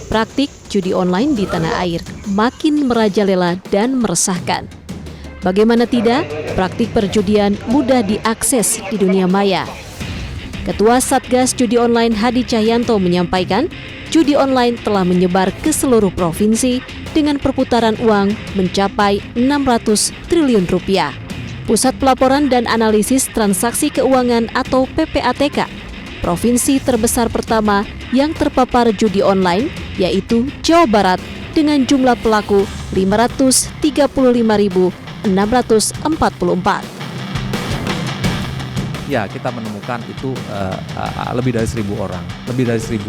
Praktik judi online di tanah air makin merajalela dan meresahkan. Bagaimana tidak, praktik perjudian mudah diakses di dunia maya. Ketua Satgas Judi Online Hadi Cahyanto menyampaikan, judi online telah menyebar ke seluruh provinsi dengan perputaran uang mencapai 600 triliun rupiah. Pusat Pelaporan dan Analisis Transaksi Keuangan atau PPATK, provinsi terbesar pertama yang terpapar judi online, yaitu Jawa Barat dengan jumlah pelaku 535.644. Ya, kita menemukan itu lebih dari 1.000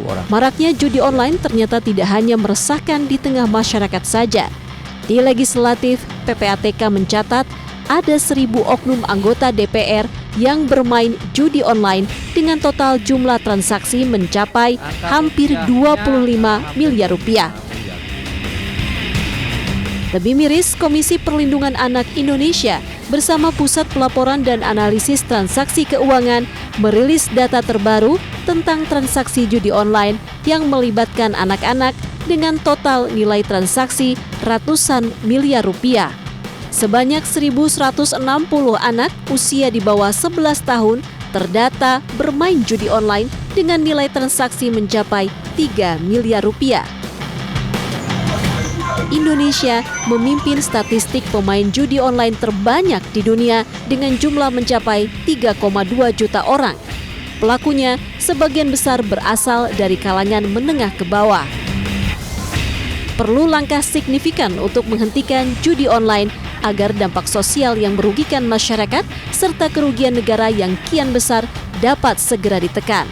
orang. Maraknya judi online ternyata tidak hanya meresahkan di tengah masyarakat saja. Di Legislatif, PPATK mencatat ada 1.000 oknum anggota DPR yang bermain judi online dengan total jumlah transaksi mencapai hampir 25 miliar rupiah. Lebih miris, Komisi Perlindungan Anak Indonesia bersama Pusat Pelaporan dan Analisis Transaksi Keuangan merilis data terbaru tentang transaksi judi online yang melibatkan anak-anak dengan total nilai transaksi ratusan miliar rupiah. Sebanyak 1.160 anak usia di bawah 11 tahun terdata bermain judi online dengan nilai transaksi mencapai 3 miliar rupiah. Indonesia memimpin statistik pemain judi online terbanyak di dunia dengan jumlah mencapai 3,2 juta orang. Pelakunya sebagian besar berasal dari kalangan menengah ke bawah. Perlu langkah signifikan untuk menghentikan judi online agar dampak sosial yang merugikan masyarakat serta kerugian negara yang kian besar dapat segera ditekan.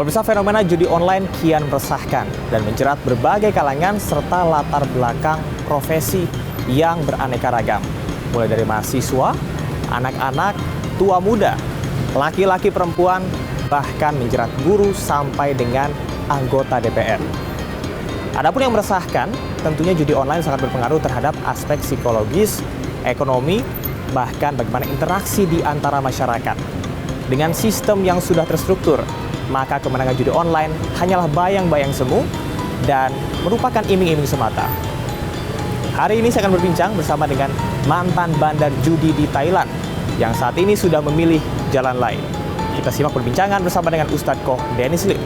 Pemirsa, fenomena judi online kian meresahkan dan menjerat berbagai kalangan serta latar belakang profesi yang beraneka ragam. Mulai dari mahasiswa, anak-anak, tua muda, laki-laki perempuan, bahkan menjerat guru sampai dengan anggota DPR. Adapun yang meresahkan, tentunya judi online sangat berpengaruh terhadap aspek psikologis, ekonomi, bahkan bagaimana interaksi di antara masyarakat. Dengan sistem yang sudah terstruktur, maka kemenangan judi online hanyalah bayang-bayang semu dan merupakan iming-iming semata. Hari ini saya akan berbincang bersama dengan mantan bandar judi di Thailand yang saat ini sudah memilih jalan lain. Kita simak perbincangan bersama dengan Ustadz Koh Dennis Lim.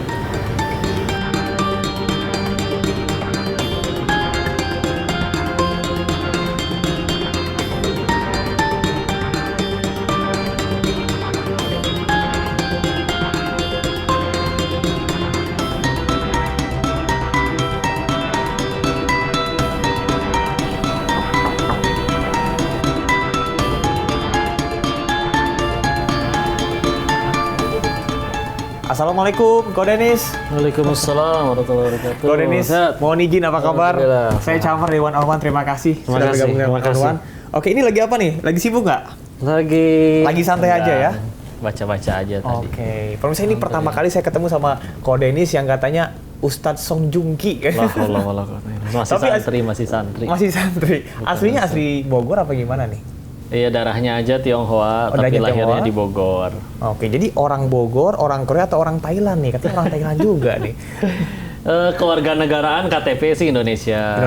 Assalamualaikum, Ko Dennis. Waalaikumsalam warahmatullahi wabarakatuh. Ko Dennis, mohon izin apa kabar? Saya Camar Dewan Orman, terima kasih sudah bergabung dengan Orman. Oke, ini lagi apa nih? Lagi sibuk nggak? Lagi santai aja ya? Baca-baca aja tadi. Oke, pemirsa, ini pertama kali saya ketemu sama Ko Dennis yang katanya Ustadz Song Joong Ki. Masih santri. Aslinya asli Bogor apa gimana nih? Iya, darahnya aja Tionghoa, tapi lahirnya di Bogor. Oke, jadi orang Bogor, orang Korea atau orang Thailand nih? Katanya orang Thailand juga nih. Kewarganegaraan KTP sih Indonesia.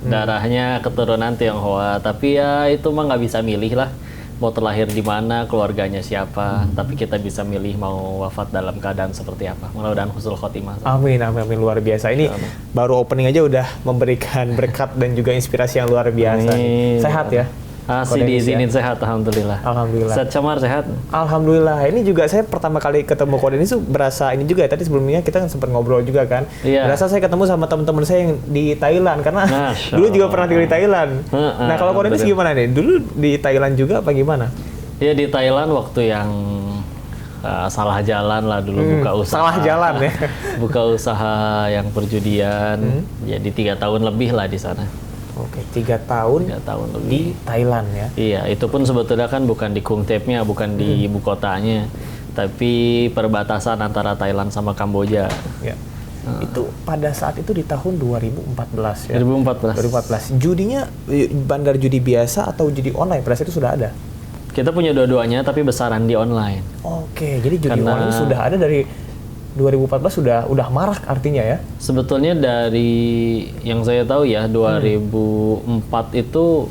Darahnya keturunan Tionghoa, tapi ya itu mah nggak bisa milih lah. Mau terlahir di mana, keluarganya siapa, tapi kita bisa milih mau wafat dalam keadaan seperti apa. Mudah-mudahan husnul khotimah. Amin, luar biasa. Ini baru opening aja udah memberikan berkat dan juga inspirasi yang luar biasa. Sehat ya? Masih diizinin ya? Sehat, alhamdulillah. Ustadz Camar sehat? Alhamdulillah. Ini juga saya pertama kali ketemu Ko Dennis itu berasa ini juga. Tadi sebelumnya kita sempat ngobrol juga kan. Iya. Berasa saya ketemu sama teman-teman saya yang di Thailand karena dulu juga pernah tinggal di Thailand. Nah, kalau Ko Dennis gimana nih? Dulu di Thailand juga apa gimana? Iya, di Thailand waktu yang salah jalan lah dulu buka usaha. Salah jalan ya. Buka usaha yang perjudian. Jadi 3 tahun lebih lah di sana. Oke, 3 tahun. 3 tahun lebih. Di Thailand ya. Iya, itu pun sebetulnya kan bukan di Khung Thep-nya, bukan di ibu kotanya, tapi perbatasan antara Thailand sama Kamboja. Ya. Itu pada saat itu di tahun 2014 ya. 2014. Judinya bandar judi biasa atau judi online pada saat itu sudah ada? Kita punya dua-duanya tapi besaran di online. Oke, jadi judi online sudah ada dari 2014 udah marak artinya ya? Sebetulnya dari yang saya tahu ya 2004 itu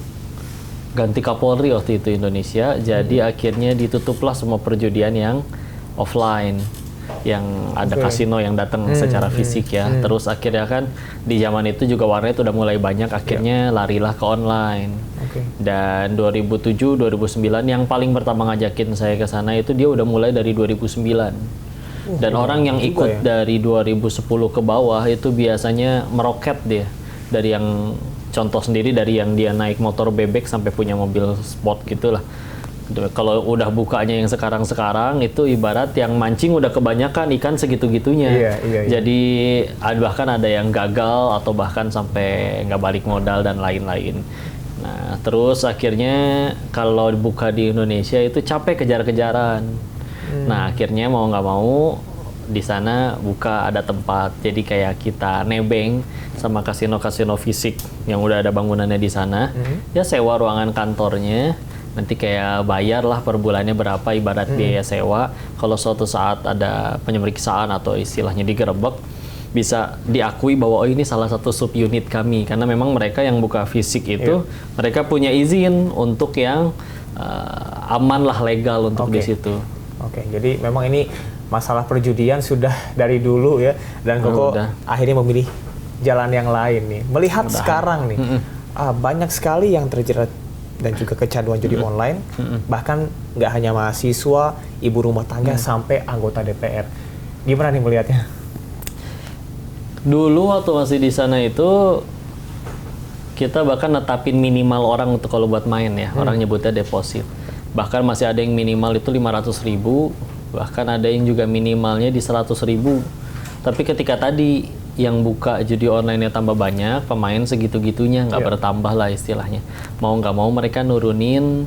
ganti Kapolri waktu itu Indonesia, jadi akhirnya ditutuplah semua perjudian yang offline, yang ada kasino yang datang secara fisik ya. Terus akhirnya kan di zaman itu juga warnet udah mulai banyak, akhirnya larilah ke online. Dan 2007 2009 yang paling pertama ngajakin saya ke sana itu dia udah mulai dari 2009. Dan orang yang ikut dari 2010 ke bawah itu biasanya meroket dia. Dari yang contoh sendiri dari yang dia naik motor bebek sampai punya mobil sport gitulah. Kalau udah bukanya yang sekarang-sekarang itu ibarat yang mancing udah kebanyakan ikan segitu-gitunya. Jadi bahkan ada yang gagal atau bahkan sampai nggak balik modal dan lain-lain. Nah terus akhirnya kalau buka di Indonesia itu capek kejar-kejaran. Nah akhirnya mau nggak mau di sana buka ada tempat. Jadi kayak kita nebeng sama kasino-kasino fisik yang udah ada bangunannya di sana. Ya sewa ruangan kantornya. Nanti kayak bayar lah per bulannya berapa ibarat biaya sewa. Kalau suatu saat ada penyemeriksaan atau istilahnya digerebek, bisa diakui bahwa oh ini salah satu subunit kami. Karena memang mereka yang buka fisik itu, mereka punya izin untuk yang aman lah, legal untuk di situ. Oke, jadi memang ini masalah perjudian sudah dari dulu ya. Dan Koko akhirnya memilih jalan yang lain nih. Melihat sekarang nih, banyak sekali yang terjerat dan juga kecanduan judi online, bahkan nggak hanya mahasiswa, ibu rumah tangga, sampai anggota DPR. Gimana nih melihatnya? Dulu waktu masih di sana itu, kita bahkan netapin minimal orang untuk kalau buat main ya, orang nyebutnya deposit. Bahkan masih ada yang minimal itu 500.000, bahkan ada yang juga minimalnya di 100.000. Tapi ketika tadi yang buka judi online-nya tambah banyak, pemain segitu-gitunya nggak bertambah lah istilahnya. Mau nggak mau mereka nurunin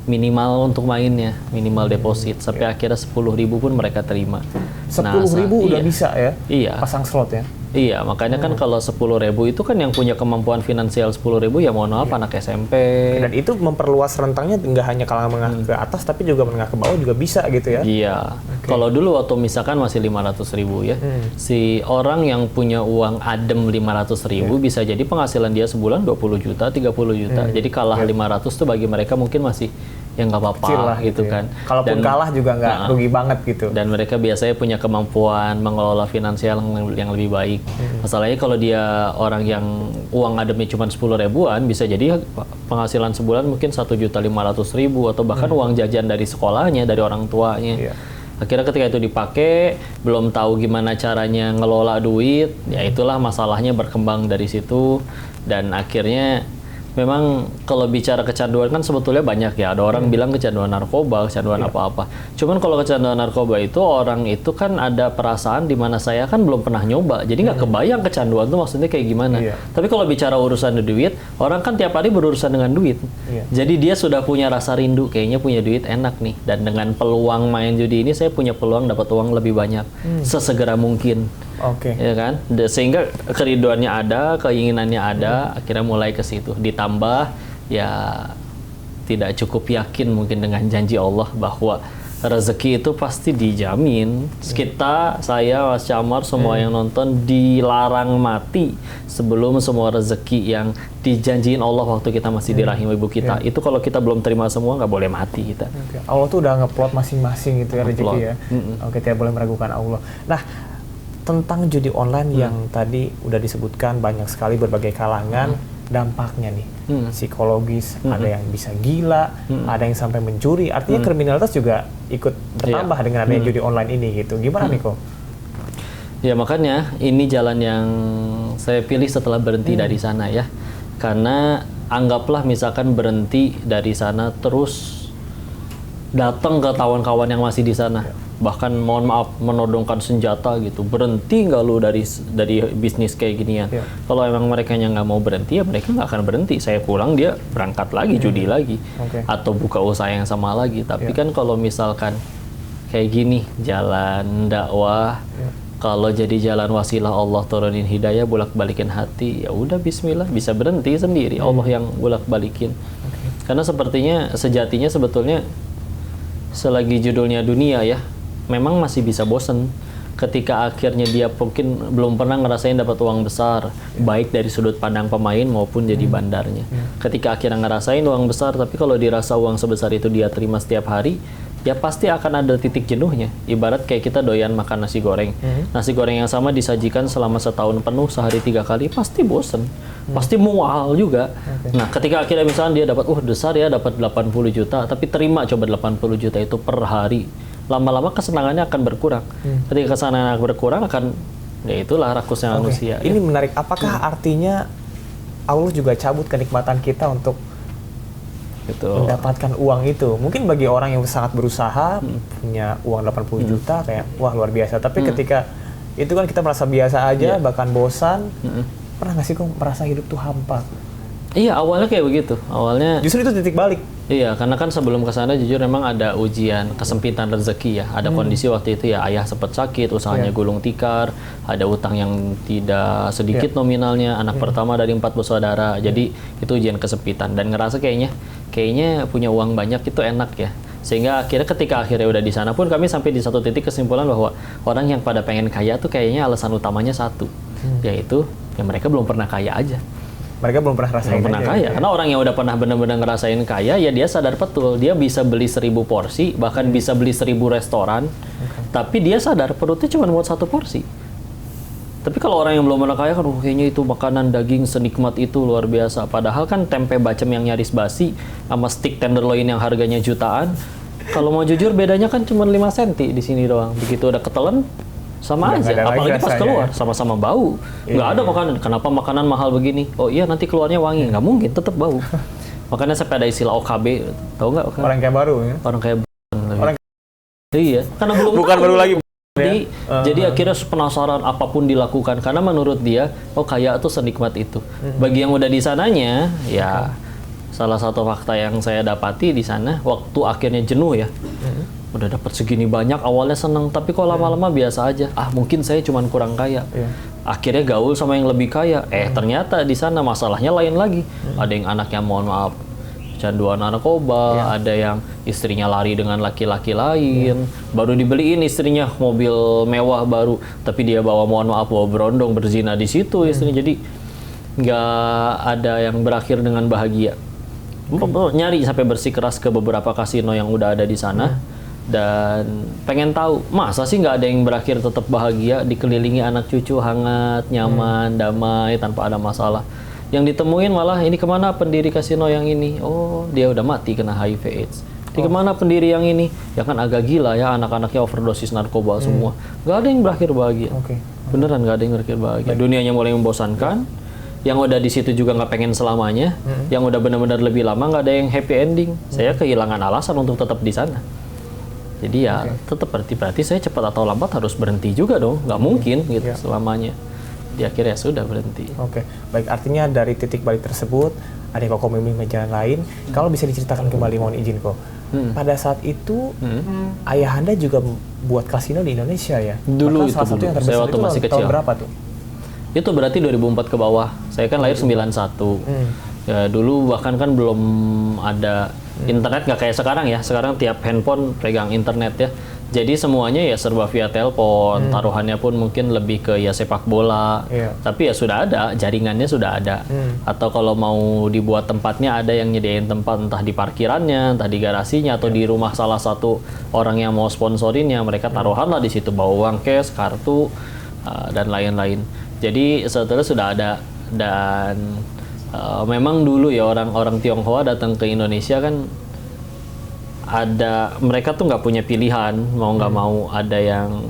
minimal untuk mainnya, minimal deposit. Sampai akhirnya 10.000 pun mereka terima. 10.000 udah bisa ya? Iya. Pasang slot ya? Iya, makanya kan kalau 10.000 itu kan yang punya kemampuan finansial 10.000 ya mohon maaf anak SMP. Dan itu memperluas rentangnya nggak hanya kalangan menengah ke atas, tapi juga menengah ke bawah juga bisa gitu ya? Iya. Kalau dulu waktu misalkan masih 500.000 ya, si orang yang punya uang adem 500.000 bisa jadi penghasilan dia sebulan 20 juta, 30 juta. Jadi kalah 500 tuh bagi mereka mungkin masih ya nggak apa-apa gitu kan. Kalaupun kalah juga nggak rugi banget gitu. Dan mereka biasanya punya kemampuan mengelola finansial yang lebih baik. Masalahnya kalau dia orang yang uang ademnya cuma 10 ribuan, bisa jadi penghasilan sebulan mungkin 1.500.000 atau bahkan uang jajan dari sekolahnya, dari orang tuanya. Akhirnya ketika itu dipakai, belum tahu gimana caranya ngelola duit, ya itulah masalahnya berkembang dari situ. Dan akhirnya memang kalau bicara kecanduan kan sebetulnya banyak ya. Ada orang bilang kecanduan narkoba, kecanduan apa-apa. Cuman kalau kecanduan narkoba itu orang itu kan ada perasaan di mana saya kan belum pernah nyoba. Jadi nggak kebayang kecanduan itu maksudnya kayak gimana. Tapi kalau bicara urusan duit, orang kan tiap hari berurusan dengan duit. Jadi dia sudah punya rasa rindu, kayaknya punya duit enak nih. Dan dengan peluang main judi ini saya punya peluang dapat uang lebih banyak sesegera mungkin. Ya kan, sehingga kerinduannya ada, keinginannya ada, akhirnya mulai ke situ. Ditambah ya tidak cukup yakin mungkin dengan janji Allah bahwa rezeki itu pasti dijamin. Kita, saya, Mas Camar, semua yang nonton dilarang mati sebelum semua rezeki yang dijanjiin Allah waktu kita masih di rahim ibu kita. Itu kalau kita belum terima semua nggak boleh mati kita. Allah tuh udah ngeplot masing-masing gitu ya rezeki ya. Tidak boleh meragukan Allah. Nah, tentang judi online yang tadi udah disebutkan banyak sekali berbagai kalangan, dampaknya nih psikologis, ada yang bisa gila, ada yang sampai mencuri, artinya kriminalitas juga ikut bertambah dengan adanya judi online ini gitu. Gimana nih kok? Ya makanya ini jalan yang saya pilih setelah berhenti dari sana ya, karena anggaplah misalkan berhenti dari sana terus datang ke kawan-kawan yang masih di sana, bahkan mohon maaf menodongkan senjata gitu, berhenti nggak lu dari bisnis kayak ginian. Kalau emang mereka yang nggak mau berhenti, ya mereka nggak akan berhenti. Saya pulang, dia berangkat lagi judi lagi, atau buka usaha yang sama lagi. Tapi kan kalau misalkan kayak gini jalan dakwah, kalau jadi jalan wasilah Allah turunin hidayah, bolak-balikin hati, ya udah bismillah, bisa berhenti sendiri. Allah yang bolak-balikin. Karena sepertinya sejatinya sebetulnya selagi judulnya dunia ya, memang masih bisa bosen ketika akhirnya dia mungkin belum pernah ngerasain dapat uang besar, baik dari sudut pandang pemain maupun jadi bandarnya. Ketika akhirnya ngerasain uang besar, tapi kalau dirasa uang sebesar itu dia terima setiap hari, ya pasti akan ada titik jenuhnya. Ibarat kayak kita doyan makan nasi goreng. Nasi goreng yang sama disajikan selama setahun penuh, sehari 3 kali, pasti bosen. Pasti mual juga. Nah, ketika akhirnya misalnya dia dapat, besar ya, dapat 80 juta, tapi terima coba 80 juta itu per hari. Lama-lama kesenangannya akan berkurang. Ketika kesenangan berkurang akan, ya itulah rakusnya manusia. Ini menarik. Apakah artinya Allah juga cabut kenikmatan kita untuk mendapatkan uang itu? Mungkin bagi orang yang sangat berusaha, punya uang 80 juta, kayak wah luar biasa. Tapi ketika itu kan kita merasa biasa aja, bahkan bosan. Pernah nggak sih kok merasa hidup tuh hampa? Iya, awalnya kayak begitu. Awalnya justru itu titik balik. Iya, karena kan sebelum ke sana jujur memang ada ujian kesempitan rezeki ya. Ada kondisi waktu itu ya ayah sempat sakit, usahanya gulung tikar, ada utang yang tidak sedikit nominalnya, anak pertama dari 4 bersaudara. Jadi itu ujian kesempitan dan ngerasa kayaknya punya uang banyak itu enak ya. Sehingga ketika akhirnya udah di sana pun kami sampai di satu titik kesimpulan bahwa orang yang pada pengen kaya tuh kayaknya alasan utamanya satu, yaitu ya mereka belum pernah kaya aja. Mereka belum pernah rasain kaya. Karena orang yang udah pernah benar-benar ngerasain kaya, ya dia sadar betul. Dia bisa beli 1000 porsi, bahkan bisa beli 1000 restoran. Tapi dia sadar perutnya cuma buat 1 porsi. Tapi kalau orang yang belum pernah kaya kan, kayaknya itu makanan daging senikmat itu luar biasa. Padahal kan tempe bacem yang nyaris basi, sama steak tenderloin yang harganya jutaan. Kalau mau jujur bedanya kan cuma 5 cm di sini doang. Begitu udah ketelan, sama aja, apalagi pas keluar, sama-sama bau. Nggak ada makanan, kenapa makanan mahal begini? Oh iya, nanti keluarnya wangi. Nggak mungkin, tetap bau. Makanya sampai ada istilah OKB, tahu nggak? Orang kayak baru ya? Orang kayak iya, karena belum bukan baru lagi. Jadi akhirnya penasaran apapun dilakukan, karena menurut dia, kaya tuh senikmat itu. Bagi yang udah di sananya, ya salah satu fakta yang saya dapati di sana, waktu akhirnya jenuh ya, udah dapat segini banyak, awalnya seneng, tapi kok lama-lama biasa aja. Mungkin saya cuma kurang kaya. Akhirnya gaul sama yang lebih kaya. Ternyata di sana masalahnya lain lagi. Ada yang anaknya mohon maaf canduan narkoba, ada yang istrinya lari dengan laki-laki lain, baru dibeliin istrinya mobil mewah baru, tapi dia bawa mohon maaf bawa berondong berzina di situ istrinya. Jadi nggak ada yang berakhir dengan bahagia. Nyari sampai bersikeras ke beberapa kasino yang udah ada di sana. Dan pengen tahu, masa sih nggak ada yang berakhir tetap bahagia, dikelilingi anak cucu hangat, nyaman, damai, tanpa ada masalah. Yang ditemuin malah, ini kemana pendiri kasino yang ini? Oh, dia udah mati kena HIV/AIDS. Ini kemana pendiri yang ini? Ya kan agak gila ya, anak-anaknya overdosis narkoba semua. Nggak ada yang berakhir bahagia. Beneran nggak ada yang berakhir bahagia. Dunianya mulai membosankan. Yang udah di situ juga nggak pengen selamanya. Yang udah benar-benar lebih lama nggak ada yang happy ending. Saya kehilangan alasan untuk tetap di sana. Jadi ya tetap berarti saya cepat atau lambat harus berhenti juga dong, nggak mungkin gitu selamanya. Di akhirnya sudah berhenti. Baik, artinya dari titik balik tersebut ada kok memilih jalan lain. Kalau bisa diceritakan kembali, mohon izin kok. Pada saat itu ayah Anda juga buat kasino di Indonesia ya? Dulu salah satu yang terbesar saya waktu masih kecil. Tahun berapa tuh? Itu berarti 2004 ke bawah. Saya kan lahir 91. Ya, dulu bahkan kan belum ada internet, nggak kayak sekarang ya. Sekarang tiap handphone pegang internet ya. Jadi semuanya ya serba via telepon. Taruhannya pun mungkin lebih ke ya sepak bola. Tapi ya sudah ada, jaringannya sudah ada. Atau kalau mau dibuat tempatnya, ada yang nyediain tempat entah di parkirannya, entah di garasinya, atau di rumah salah satu orang yang mau sponsorinnya. Mereka taruhan lah di situ, bawa uang cash, kartu, dan lain-lain. Jadi setelah sudah ada. Dan memang dulu ya orang-orang Tionghoa datang ke Indonesia kan ada, mereka tuh nggak punya pilihan, mau nggak mau ada yang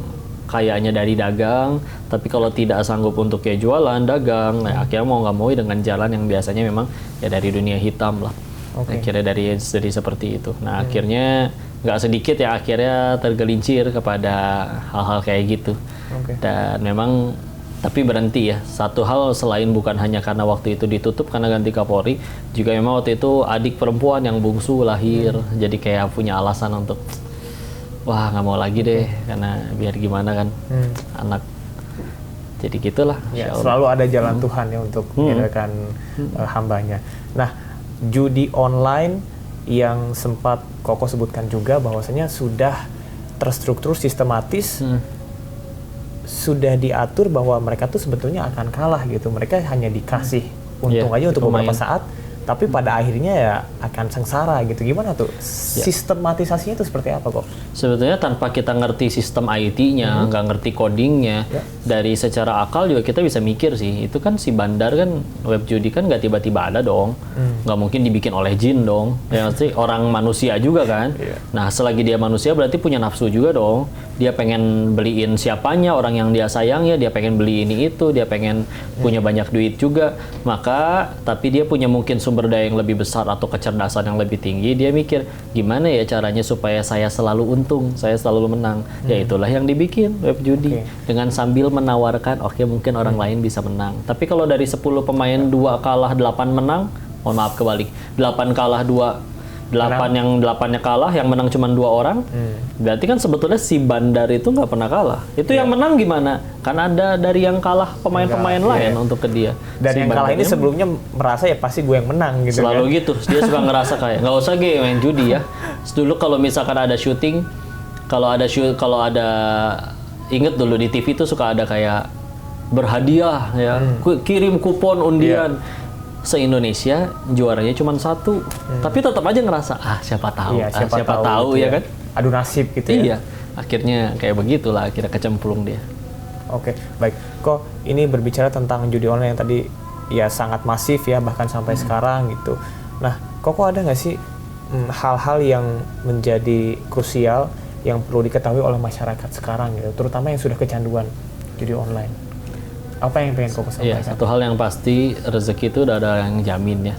kayaknya dari dagang, tapi kalau tidak sanggup untuk ya jualan, dagang, nah akhirnya mau nggak mau dengan jalan yang biasanya memang ya dari dunia hitam lah. Akhirnya dari seperti itu. Nah akhirnya nggak sedikit yang akhirnya tergelincir kepada hal-hal kayak gitu. Dan memang tapi berhenti ya. Satu hal selain bukan hanya karena waktu itu ditutup karena ganti Kapolri, juga memang waktu itu adik perempuan yang bungsu lahir, jadi kayak punya alasan untuk wah nggak mau lagi deh, karena biar gimana kan anak. Jadi gitulah. Ya, selalu ada jalan Tuhan ya untuk menyediakan hambanya. Nah, judi online yang sempat Koko sebutkan juga bahwasanya sudah terstruktur sistematis, sudah diatur bahwa mereka tuh sebetulnya akan kalah gitu. Mereka hanya dikasih untung aja untuk beberapa saat, tapi pada akhirnya ya akan sengsara gitu. Gimana tuh sistematisasinya itu seperti apa kok? Sebetulnya tanpa kita ngerti sistem IT-nya, nggak ngerti codingnya, dari secara akal juga kita bisa mikir sih. Itu kan si bandar kan, web judi kan nggak tiba-tiba ada dong. Nggak mungkin dibikin oleh jin dong. Ya sih, orang manusia juga kan. Nah, selagi dia manusia berarti punya nafsu juga dong. Dia pengen beliin siapanya, orang yang dia sayang ya, dia pengen beli ini itu, dia pengen punya banyak duit juga. Maka, tapi dia punya mungkin sumber daya yang lebih besar atau kecerdasan yang lebih tinggi, dia mikir gimana ya caranya supaya saya selalu untung, saya selalu menang. Ya itulah yang dibikin web judi dengan sambil menawarkan oke, mungkin orang lain bisa menang. Tapi kalau dari 10 pemain 2 kalah 8 menang, mohon maaf kebalik, 8 kalah 2 yang 8-nya kalah, yang menang cuma 2 orang, berarti kan sebetulnya si bandar itu nggak pernah kalah. Itu yang menang gimana? Kan ada dari yang kalah pemain-pemain lain untuk ke dia. Dan si yang kalah ini sebelumnya merasa ya pasti gue yang menang gitu. Selalu gitu, dia suka ngerasa kayak nggak usah gue main judi ya. Dulu kalau misalkan ada syuting, kalau ada inget dulu di TV tuh suka ada kayak berhadiah ya, kirim kupon undian. Se-Indonesia juaranya cuma 1, tapi tetap aja ngerasa siapa tahu, siapa tahu gitu ya kan, adu nasib gitu ya. Iya, akhirnya kayak begitulah, akhirnya kecemplung dia. Oke, baik. Kok ini berbicara tentang judi online yang tadi ya sangat masif ya, bahkan sampai sekarang gitu. Nah, kok ada nggak sih hal-hal yang menjadi krusial yang perlu diketahui oleh masyarakat sekarang gitu, terutama yang sudah kecanduan judi online? Apa yang pengen Koko sampaikan? Iya, satu hal yang pasti, rezeki itu udah ada yang jamin ya.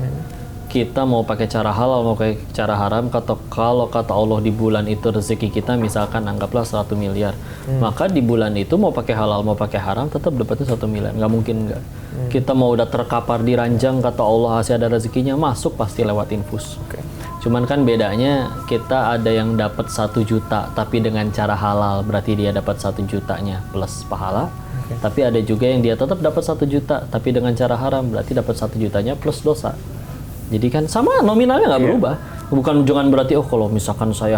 Kita mau pakai cara halal, mau pakai cara haram, kalau kata Allah di bulan itu rezeki kita misalkan anggaplah 100 miliar. Maka di bulan itu mau pakai halal, mau pakai haram, tetap dapatnya 1 miliar. Nggak mungkin nggak. Kita mau udah terkapar di ranjang, kata Allah masih ada rezekinya, masuk pasti lewat infus. Cuman kan bedanya, kita ada yang dapat 1 juta, tapi dengan cara halal, berarti dia dapat 1 jutanya plus pahala. Tapi ada juga yang dia tetap dapat 1 juta, tapi dengan cara haram, berarti dapat 1 jutanya plus dosa. Jadi kan sama, nominalnya nggak berubah. Jangan berarti kalau misalkan saya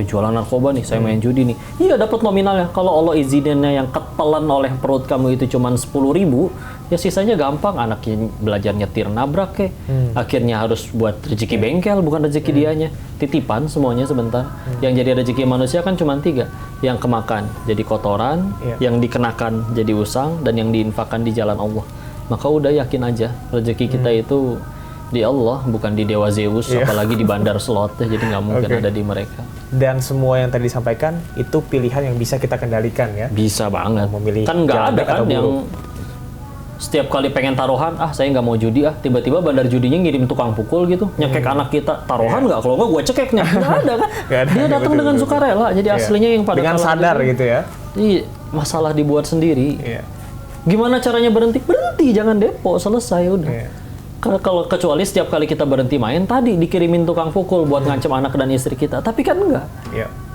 jualan narkoba nih, saya main judi nih, iya dapat nominalnya. Kalau Allah izinnya yang ketelan oleh perut kamu itu cuma 10.000, ya sisanya gampang. Anaknya belajar nyetir, nabrak akhirnya harus buat rezeki bengkel, bukan rezeki dianya, titipan semuanya sebentar. Yang jadi rezeki manusia kan cuma 3, yang kemakan jadi kotoran, yang dikenakan jadi usang, dan yang diinfakkan di jalan Allah. Maka udah yakin aja rezeki kita itu di Allah, bukan di Dewa Zeus, apalagi di bandar slot, jadi nggak mungkin ada di mereka. Dan semua yang tadi disampaikan itu pilihan yang bisa kita kendalikan ya? Bisa banget. Memilih kan nggak ada kan yang setiap kali pengen taruhan, saya nggak mau judi tiba-tiba bandar judinya ngirim tukang pukul gitu, nyekek anak kita, taruhan nggak? Kalau nggak gue cekeknya. Nggak ada kan? Dia datang dengan sukarela, jadi aslinya yang pada dengan sadar gitu ya? Iya, masalah dibuat sendiri. Gimana caranya berhenti? Berhenti, jangan depo, selesai udah. Karena kalau kecuali setiap kali kita berhenti main, tadi dikirimin tukang pukul buat ngancam anak dan istri kita. Tapi kan enggak.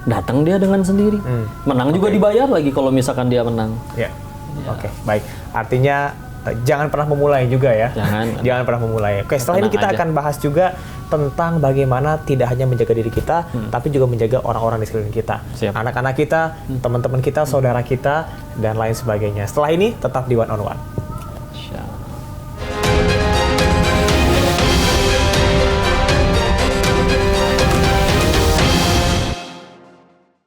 Datang dia dengan sendiri. Menang juga dibayar lagi kalau misalkan dia menang. Oke, baik. Artinya jangan pernah memulai juga ya. Jangan pernah memulai. Oke, setelah ini kita akan bahas juga tentang bagaimana tidak hanya menjaga diri kita, tapi juga menjaga orang-orang di sekeliling kita. Anak-anak kita, teman-teman kita, saudara kita, dan lain sebagainya. Setelah ini tetap di One on One.